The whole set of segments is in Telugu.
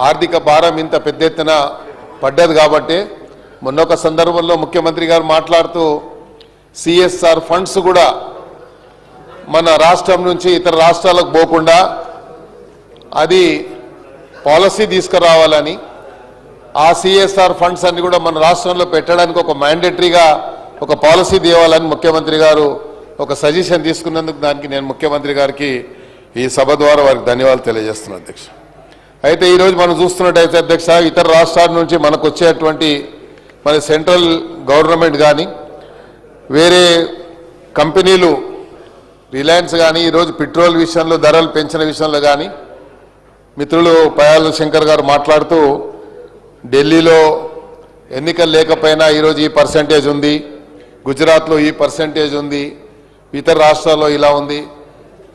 ఆర్థిక భారం ఇంత పెద్ద ఎత్తున పడ్డది కాబట్టి మొన్నొక సందర్భంలో ముఖ్యమంత్రి గారు మాట్లాడుతూ సిఎస్ఆర్ ఫండ్స్ కూడా మన రాష్ట్రం నుంచి ఇతర రాష్ట్రాలకు పోకుండా అది పాలసీ తీసుకురావాలని ఆ సిఎస్ఆర్ ఫండ్స్ అన్ని కూడా మన రాష్ట్రంలో పెట్టడానికి ఒక మ్యాండేటరీగా ఒక పాలసీ తేవాలని ముఖ్యమంత్రి గారు ఒక సజెషన్ తీసుకున్నందుకు దానికి నేను ముఖ్యమంత్రి గారికి ఈ సభ ద్వారా వారికి ధన్యవాదాలు తెలియజేస్తున్నాను అధ్యక్ష. అయితే ఈరోజు మనం చూస్తున్నట్టయితే అధ్యక్ష ఇతర రాష్ట్రాల నుంచి మనకు వచ్చేటువంటి మన సెంట్రల్ గవర్నమెంట్ కానీ వేరే కంపెనీలు రిలయన్స్ కానీ ఈరోజు పెట్రోల్ విషయంలో ధరలు పెంచిన విషయంలో కానీ మిత్రులు పయాల శంకర్ గారు మాట్లాడుతూ ఢిల్లీలో ఎన్నికలు లేకపోయినా ఈరోజు ఈ పర్సెంటేజ్ ఉంది, గుజరాత్లో ఈ పర్సెంటేజ్ ఉంది, ఇతర రాష్ట్రాల్లో ఇలా ఉంది.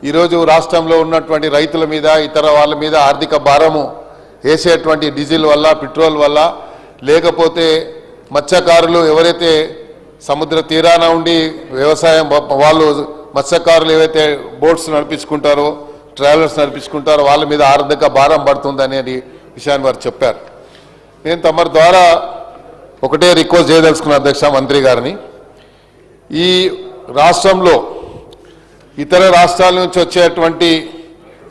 ఈరోజు రాష్ట్రంలో ఉన్నటువంటి రైతుల మీద ఇతర వాళ్ళ మీద ఆర్థిక భారము వేసేటువంటి డీజిల్ వల్ల పెట్రోల్ వల్ల లేకపోతే మత్స్యకారులు ఎవరైతే సముద్ర తీరాన ఉండి వ్యవసాయం వాళ్ళు మత్స్యకారులు ఏవైతే బోట్స్ నడిపించుకుంటారో ట్రావెలర్స్ నడిపించుకుంటారో వాళ్ళ మీద ఆర్థిక భారం పడుతుంది అనేది విషయాన్ని వారు చెప్పారు. నేను తమరి ద్వారా ఒకటే రిక్వెస్ట్ చేయదలుచుకున్న అధ్యక్ష మంత్రి గారిని, ఈ రాష్ట్రంలో ఇతర రాష్ట్రాల నుంచి వచ్చేటువంటి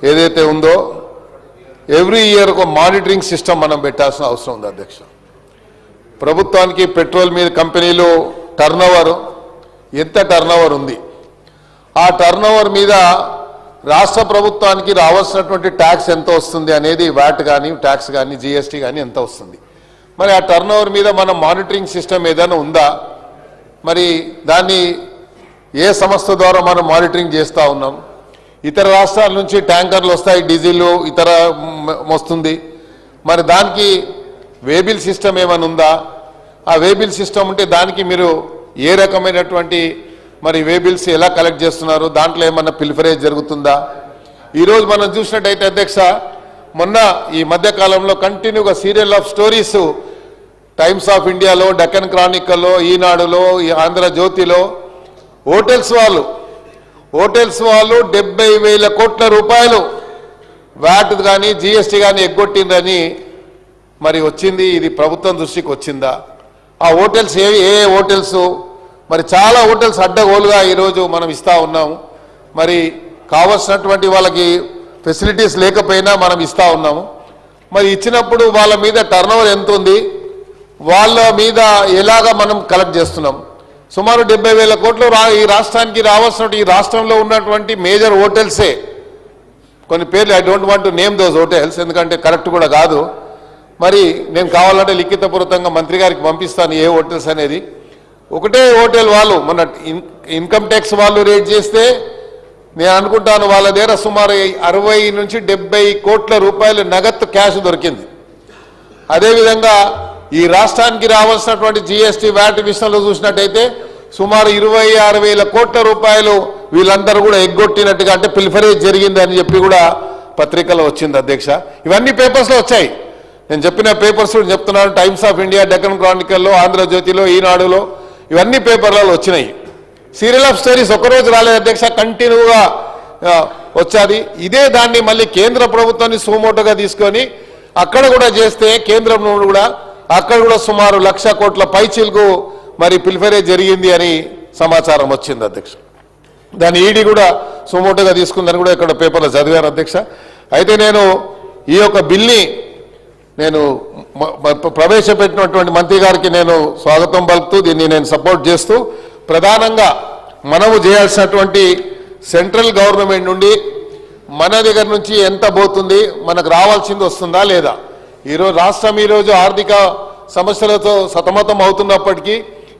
ఏదైతే ఉందో ఎవ్రీ ఇయర్ ఒక మానిటరింగ్ సిస్టమ్ మనం పెట్టాల్సిన అవసరం ఉంది అధ్యక్ష. ప్రభుత్వానికి పెట్రోల్ మీద కంపెనీలు టర్నోవర్ ఎంత టర్నోవర్ ఉంది, ఆ టర్నోవర్ మీద రాష్ట్ర ప్రభుత్వానికి రావాల్సినటువంటి ట్యాక్స్ ఎంత వస్తుంది అనేది వ్యాట్ కానీ ట్యాక్స్ కానీ జిఎస్టీ కానీ ఎంత వస్తుంది, మరి ఆ టర్నోవర్ మీద మన మానిటరింగ్ సిస్టమ్ ఏదైనా ఉందా, మరి దాన్ని ఏ సంస్థ ద్వారా మనం మానిటరింగ్ చేస్తూ ఉన్నాం. ఇతర రాష్ట్రాల నుంచి ట్యాంకర్లు వస్తాయి, డీజిల్ ఇతర వస్తుంది, మరి దానికి వేబిల్ సిస్టమ్ ఏమైనా ఉందా, ఆ వేబిల్ సిస్టమ్ ఉంటే దానికి మీరు ఏ రకమైనటువంటి మరి వేబిల్స్ ఎలా కలెక్ట్ చేస్తున్నారు, దాంట్లో ఏమన్నా పిల్ఫరేజ్ జరుగుతుందా. ఈరోజు మనం చూసినట్టయితే అధ్యక్ష మొన్న ఈ మధ్యకాలంలో కంటిన్యూగా serial of stories times of ఇండియాలో, డెక్కన్ క్రానికల్లో, ఈనాడులో, ఆంధ్రజ్యోతిలో హోటల్స్ వాళ్ళు 70,000 కోట్ల రూపాయలు వ్యాట్ కానీ జిఎస్టీ కానీ ఎగ్గొట్టిందని మరి వచ్చింది. ఇది ప్రభుత్వం దృష్టికి వచ్చిందా? ఆ హోటల్స్ ఏ హోటల్స్, మరి చాలా హోటల్స్ అడ్డగోలుగా ఈరోజు మనం ఇస్తూ ఉన్నాము. మరి కావాల్సినటువంటి వాళ్ళకి ఫెసిలిటీస్ లేకపోయినా మనం ఇస్తూ ఉన్నాము. మరి ఇచ్చినప్పుడు వాళ్ళ మీద టర్నోవర్ ఎంత ఉంది, వాళ్ళ మీద ఎలాగా మనం కలెక్ట్ చేస్తున్నాం. సుమారు 70,000 కోట్లు ఈ రాష్ట్రానికి రావాల్సినటువంటి ఈ రాష్ట్రంలో ఉన్నటువంటి మేజర్ హోటల్సే కొన్ని పేర్లు, I don't want to name those hotels ఎందుకంటే కరెక్ట్ కూడా కాదు. మరి నేను కావాలంటే లిఖితపూర్వకంగా మంత్రి గారికి పంపిస్తాను ఏ హోటల్స్ అనేది. ఒకటే హోటల్ వాళ్ళు మన ఇన్కమ్ ట్యాక్స్ వాళ్ళు రేట్ చేస్తే నేను అనుకుంటాను వాళ్ళ దగ్గర సుమారు 60 నుంచి 70 కోట్ల రూపాయలు నగదు క్యాష్ దొరికింది. అదేవిధంగా ఈ రాష్ట్రానికి రావాల్సినటువంటి జిఎస్టీ వ్యాట్ విషయంలో చూసినట్టయితే సుమారు 26,000 కోట్ల రూపాయలు వీళ్ళందరూ కూడా ఎగ్గొట్టినట్టుగా అంటే పిల్ఫరేజ్ జరిగింది అని చెప్పి కూడా పత్రికలో వచ్చింది అధ్యక్ష. ఇవన్నీ పేపర్స్లో వచ్చాయి. నేను చెప్పిన పేపర్స్ చెప్తున్నాను, టైమ్స్ ఆఫ్ ఇండియా, డెక్కన్ క్రానికల్లో, ఆంధ్రజ్యోతిలో, ఈనాడులో ఇవన్నీ పేపర్లలో వచ్చినాయి. సీరియల్ ఆఫ్ స్టోరీస్ ఒకరోజు రాలేదు అధ్యక్ష, కంటిన్యూగా వచ్చాది. ఇదే దాన్ని మళ్ళీ కేంద్ర ప్రభుత్వాన్ని సుమోటోగా తీసుకొని అక్కడ కూడా చేస్తే కేంద్రంలో కూడా అక్కడ కూడా సుమారు 1,00,000 కోట్ల పైచీలకు మరి పిల్ఫరేజ్ జరిగింది అని సమాచారం వచ్చింది అధ్యక్ష. దాన్ని ఈడీ కూడా సుమోటోగా తీసుకుందని కూడా ఇక్కడ పేపర్లో చదివాను అధ్యక్ష. అయితే నేను ఈ యొక్క బిల్ని నేను ప్రవేశపెట్టినటువంటి మంత్రి గారికి నేను స్వాగతం పలుకుతూ దీన్ని నేను సపోర్ట్ చేస్తూ ప్రధానంగా మనము చేయాల్సినటువంటి సెంట్రల్ గవర్నమెంట్ నుండి మన దగ్గర నుంచి ఎంత పోతుంది, మనకు రావాల్సింది వస్తుందా లేదా. ఈరోజు రాష్ట్రం ఈరోజు ఆర్థిక సమస్యలతో సతమతం అవుతున్నప్పటికీ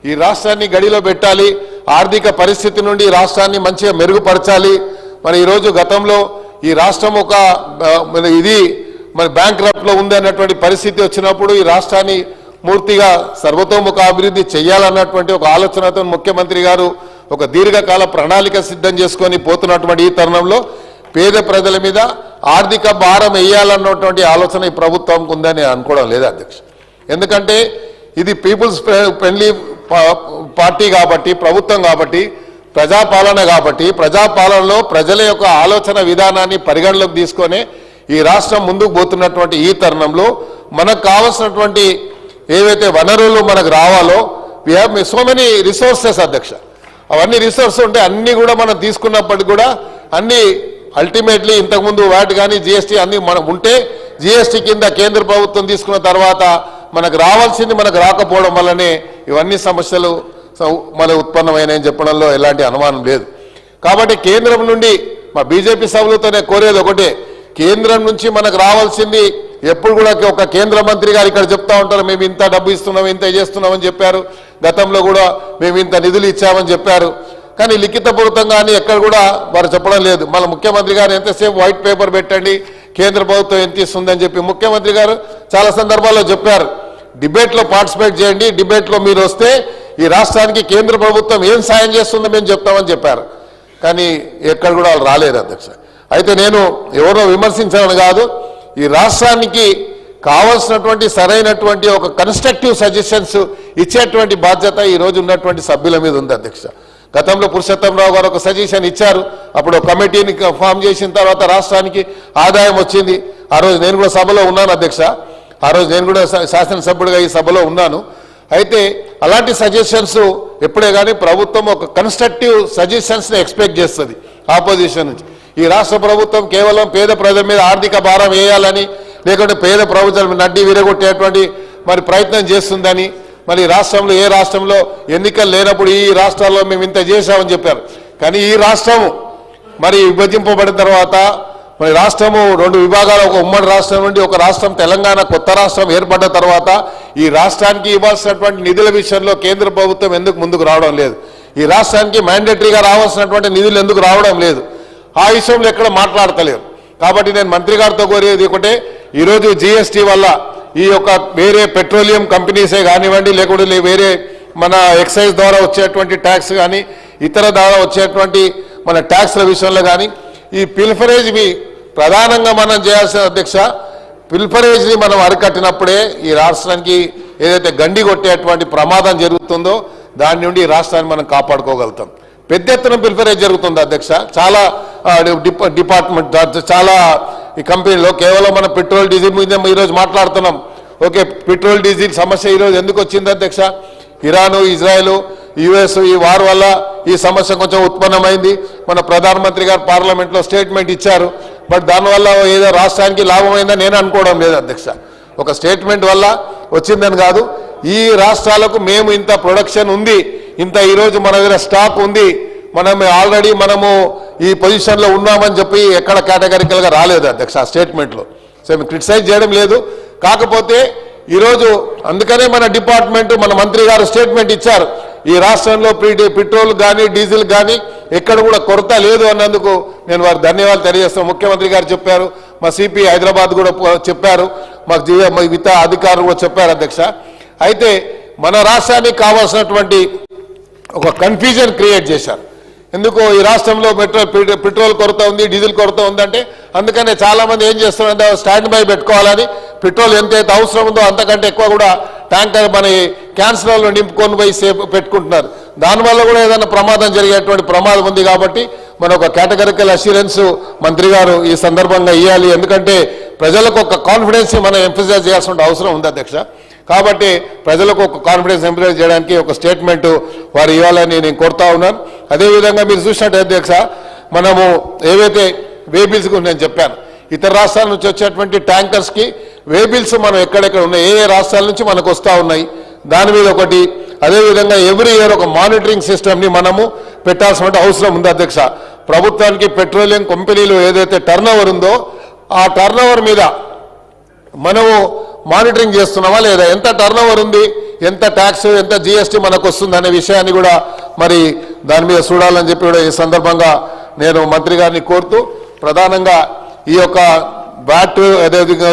ఈ రాష్ట్రాన్ని గడిలో పెట్టాలి, ఆర్థిక పరిస్థితి నుండి రాష్ట్రాన్ని మంచిగా మెరుగుపరచాలి. మరి ఈరోజు గతంలో ఈ రాష్ట్రం ఒక ఇది మరి బ్యాంక్రప్ట్లో ఉంది అన్నటువంటి పరిస్థితి వచ్చినప్పుడు ఈ రాష్ట్రాన్ని పూర్తిగా సర్వతోముఖ అభివృద్ధి చేయాలన్నటువంటి ఒక ఆలోచనతో ముఖ్యమంత్రి గారు ఒక దీర్ఘకాల ప్రణాళిక సిద్ధం చేసుకొని పోతున్నటువంటి ఈ తరుణంలో పేద ప్రజల మీద ఆర్థిక భారం వేయాలన్నటువంటి ఆలోచన ఈ ప్రభుత్వంకు ఉందని అనుకోవడం లేదు అధ్యక్ష. ఎందుకంటే ఇది పీపుల్స్ ఫ్రెండ్లీ పార్టీ కాబట్టి, ప్రభుత్వం కాబట్టి, ప్రజాపాలన కాబట్టి ప్రజాపాలనలో ప్రజల యొక్క ఆలోచన విధానాన్ని పరిగణలోకి తీసుకొని ఈ రాష్ట్రం ముందుకు పోతున్నటువంటి ఈ తరుణంలో మనకు కావాల్సినటువంటి ఏవైతే వనరులు మనకు రావాలో we have so many resources అధ్యక్ష. అవన్నీ రిసోర్స్ ఉంటే అన్నీ కూడా మనం తీసుకున్నప్పటికీ కూడా అన్నీ అల్టిమేట్లీ ఇంతకుముందు వాటి కానీ జిఎస్టీ అన్నీ మనం ఉంటే జిఎస్టీ కింద కేంద్ర ప్రభుత్వం తీసుకున్న తర్వాత మనకు రావాల్సింది మనకు రాకపోవడం వల్లనే ఇవన్నీ సమస్యలు మన ఉత్పన్నమైనాయని చెప్పడంలో ఎలాంటి అనుమానం లేదు. కాబట్టి కేంద్రం నుండి మా బీజేపీ సభ్యులతోనే కోరేది ఒకటే, కేంద్రం నుంచి మనకు రావాల్సింది ఎప్పుడు కూడా ఒక కేంద్ర మంత్రి గారు ఇక్కడ చెప్తా ఉంటారు, మేము ఇంత డబ్బు ఇస్తున్నాం ఇంత చేస్తున్నామని చెప్పారు, గతంలో కూడా మేము ఇంత నిధులు ఇచ్చామని చెప్పారు. కానీ లిఖితపూర్వకంగానే ఎక్కడ కూడా వారు చెప్పడం లేదు. మళ్ళీ ముఖ్యమంత్రి గారు ఎంతసేపు వైట్ పేపర్ పెట్టండి కేంద్ర ప్రభుత్వం ఎంత ఇస్తుందని చెప్పి ముఖ్యమంత్రి గారు చాలా సందర్భాల్లో చెప్పారు, డిబేట్లో పార్టిసిపేట్ చేయండి, డిబేట్లో మీరు వస్తే ఈ రాష్ట్రానికి కేంద్ర ప్రభుత్వం ఏం సాయం చేస్తుందో మేము చెప్తామని చెప్పారు. కానీ ఎక్కడ కూడా వాళ్ళు రాలేరు అధ్యక్ష. అయితే నేను ఎవరో విమర్శించాలని కాదు, ఈ రాష్ట్రానికి కావాల్సినటువంటి సరైనటువంటి ఒక కన్స్ట్రక్టివ్ సజెషన్స్ ఇచ్చేటువంటి బాధ్యత ఈ రోజు ఉన్నటువంటి సభ్యుల మీద ఉంది అధ్యక్ష. గతంలో పురుషోత్తమరావు గారు ఒక సజెషన్ ఇచ్చారు, అప్పుడు కమిటీని ఫామ్ చేసిన తర్వాత రాష్ట్రానికి ఆదాయం వచ్చింది. ఆ రోజు నేను కూడా సభలో ఉన్నాను అధ్యక్ష, ఆ రోజు నేను కూడా శాసనసభ్యుడిగా ఈ సభలో ఉన్నాను. అయితే అలాంటి సజెషన్స్ ఎప్పుడే కానీ ప్రభుత్వం ఒక కన్స్ట్రక్టివ్ సజెషన్స్ని ఎక్స్పెక్ట్ చేస్తుంది ఆపోజిషన్ నుంచి. ఈ రాష్ట్ర ప్రభుత్వం కేవలం పేద ప్రజల మీద ఆర్థిక భారం వేయాలని, లేకుంటే పేద ప్రభుత్వం నడ్డి విరగొట్టేటువంటి మరి ప్రయత్నం చేస్తుందని, మరి రాష్ట్రంలో ఏ రాష్ట్రంలో ఎన్నికలు లేనప్పుడు ఈ రాష్ట్రాల్లో మేము ఇంత చేశామని చెప్పారు. కానీ ఈ రాష్ట్రము మరి విభజింపబడిన తర్వాత మరి రాష్ట్రము రెండు విభాగాలు, ఒక ఉమ్మడి రాష్ట్రం నుండి ఒక రాష్ట్రం తెలంగాణ కొత్త రాష్ట్రం ఏర్పడ్డ తర్వాత ఈ రాష్ట్రానికి ఇవ్వాల్సినటువంటి నిధుల విషయంలో కేంద్ర ప్రభుత్వం ఎందుకు ముందుకు రావడం లేదు, ఈ రాష్ట్రానికి మ్యాండేటరీగా రావాల్సినటువంటి నిధులు ఎందుకు రావడం లేదు, ఆ విషయంలో ఎక్కడ మాట్లాడతలేరు. కాబట్టి నేను మంత్రి గారితో కోరేది ఒకటే, ఈరోజు జిఎస్టీ వల్ల ఈ యొక్క వేరే పెట్రోలియం కంపెనీసే కానివ్వండి, లేకుంటే వేరే మన ఎక్సైజ్ ద్వారా వచ్చేటువంటి ట్యాక్స్ కానీ ఇతర ద్వారా వచ్చేటువంటి మన ట్యాక్స్ల విషయంలో కానీ ఈ పిల్ఫరేజ్ని ప్రధానంగా మనం చేయాల్సిన అధ్యక్ష, పిల్ఫరేజ్ని మనం అరికట్టినప్పుడే ఈ రాష్ట్రానికి ఏదైతే గండి కొట్టేటువంటి ప్రమాదం జరుగుతుందో దాని నుండి ఈ రాష్ట్రాన్ని మనం కాపాడుకోగలుగుతాం. పెద్ద ఎత్తున పిల్ఫరేజ్ జరుగుతుంది అధ్యక్ష, చాలా డిపార్ట్మెంట్ చాలా ఈ కంపెనీలో కేవలం మన పెట్రోల్ డీజిల్ మీద ఈరోజు మాట్లాడుతున్నాం. ఓకే, పెట్రోల్ డీజిల్ సమస్య ఈరోజు ఎందుకు వచ్చింది అధ్యక్ష, ఇరాను ఇజ్రాయెల్ యుఎస్ ఈ వార్ వల్ల ఈ సమస్య కొంచెం ఉత్పన్నమైంది. మన ప్రధానమంత్రి గారు పార్లమెంట్లో స్టేట్మెంట్ ఇచ్చారు, బట్ దానివల్ల ఏదో రాష్ట్రానికి లాభమైందని నేను అనుకోవడం లేదు అధ్యక్ష. ఒక స్టేట్మెంట్ వల్ల వచ్చిందని కాదు, ఈ రాష్ట్రాలకు మేము ఇంత ప్రొడక్షన్ ఉంది, ఇంత ఈరోజు మన దగ్గర స్టాక్ ఉంది, మనం ఆల్రెడీ మనము ఈ పొజిషన్లో ఉన్నామని చెప్పి ఎక్కడ కేటగిరికల్గా రాలేదు అధ్యక్ష ఆ స్టేట్మెంట్లో. సో మేము క్రిటిసైజ్ చేయడం లేదు, కాకపోతే ఈరోజు అందుకనే మన డిపార్ట్మెంట్ మన మంత్రి గారు స్టేట్మెంట్ ఇచ్చారు, ఈ రాష్ట్రంలో పెట్రోల్ కానీ డీజిల్ కానీ ఎక్కడ కూడా కొరత లేదు అన్నందుకు నేను వారికి ధన్యవాదాలు తెలియజేస్తాను. ముఖ్యమంత్రి గారు చెప్పారు, మా సిపి హైదరాబాద్ కూడా చెప్పారు, మాకు మిగతా అధికారులు కూడా చెప్పారు అధ్యక్ష. అయితే మన రాష్ట్రానికి కావాల్సినటువంటి ఒక కన్ఫ్యూజన్ క్రియేట్ చేశారు. ఎందుకు ఈ రాష్ట్రంలో పెట్రోల్ కొరత ఉంది, డీజిల్ కొరత ఉందంటే అందుకనే చాలామంది ఏం చేస్తున్నారంటే స్టాండ్ బై పెట్టుకోవాలని పెట్రోల్ ఎంతైతే అవసరం ఉందో అంతకంటే ఎక్కువ కూడా ట్యాంకర్ మన క్యాన్సర్లో నింపుకొని పోయి పెట్టుకుంటున్నారు. దానివల్ల కూడా ఏదైనా ప్రమాదం జరిగేటువంటి ప్రమాదం ఉంది. కాబట్టి మన ఒక కేటగిరికల్ అష్యూరెన్స్ మంత్రి గారు ఈ సందర్భంగా ఇవ్వాలి, ఎందుకంటే ప్రజలకు ఒక కాన్ఫిడెన్స్ మనం ఎంఫసైజ్ చేయాల్సిన అవసరం ఉంది అధ్యక్ష. కాబట్టి ప్రజలకు ఒక కాన్ఫిడెన్స్ ఎంప్లాయ్ చేయడానికి ఒక స్టేట్మెంట్ వారు ఇవ్వాలని నేను కోరుతా ఉన్నాను. అదేవిధంగా మీరు చూసినట్టు అధ్యక్ష, మనము ఏవైతే వేబిల్స్ నేను చెప్పాను, ఇతర రాష్ట్రాల నుంచి వచ్చేటువంటి ట్యాంకర్స్కి వేబిల్స్ మనం ఎక్కడెక్కడ ఉన్నాయి, ఏ రాష్ట్రాల నుంచి మనకు వస్తూ ఉన్నాయి దాని మీద ఒకటి. అదేవిధంగా ఎవ్రీ ఇయర్ ఒక మానిటరింగ్ సిస్టమ్ని మనము పెట్టాల్సిన అవసరం ఉంది అధ్యక్ష. ప్రభుత్వానికి పెట్రోలియం కంపెనీలు ఏదైతే టర్నోవర్ ఉందో ఆ టర్నోవర్ మీద మనము మానిటరింగ్ చేస్తున్నామా లేదా, ఎంత టర్నోవర్ ఉంది, ఎంత ట్యాక్స్ ఎంత జిఎస్టీ మనకు వస్తుంది అనే విషయాన్ని కూడా మరి దాని మీద చూడాలని చెప్పి కూడా ఈ సందర్భంగా నేను మంత్రి గారిని కోరుతూ, ప్రధానంగా ఈ యొక్క వ్యాట్ అదేవిధంగా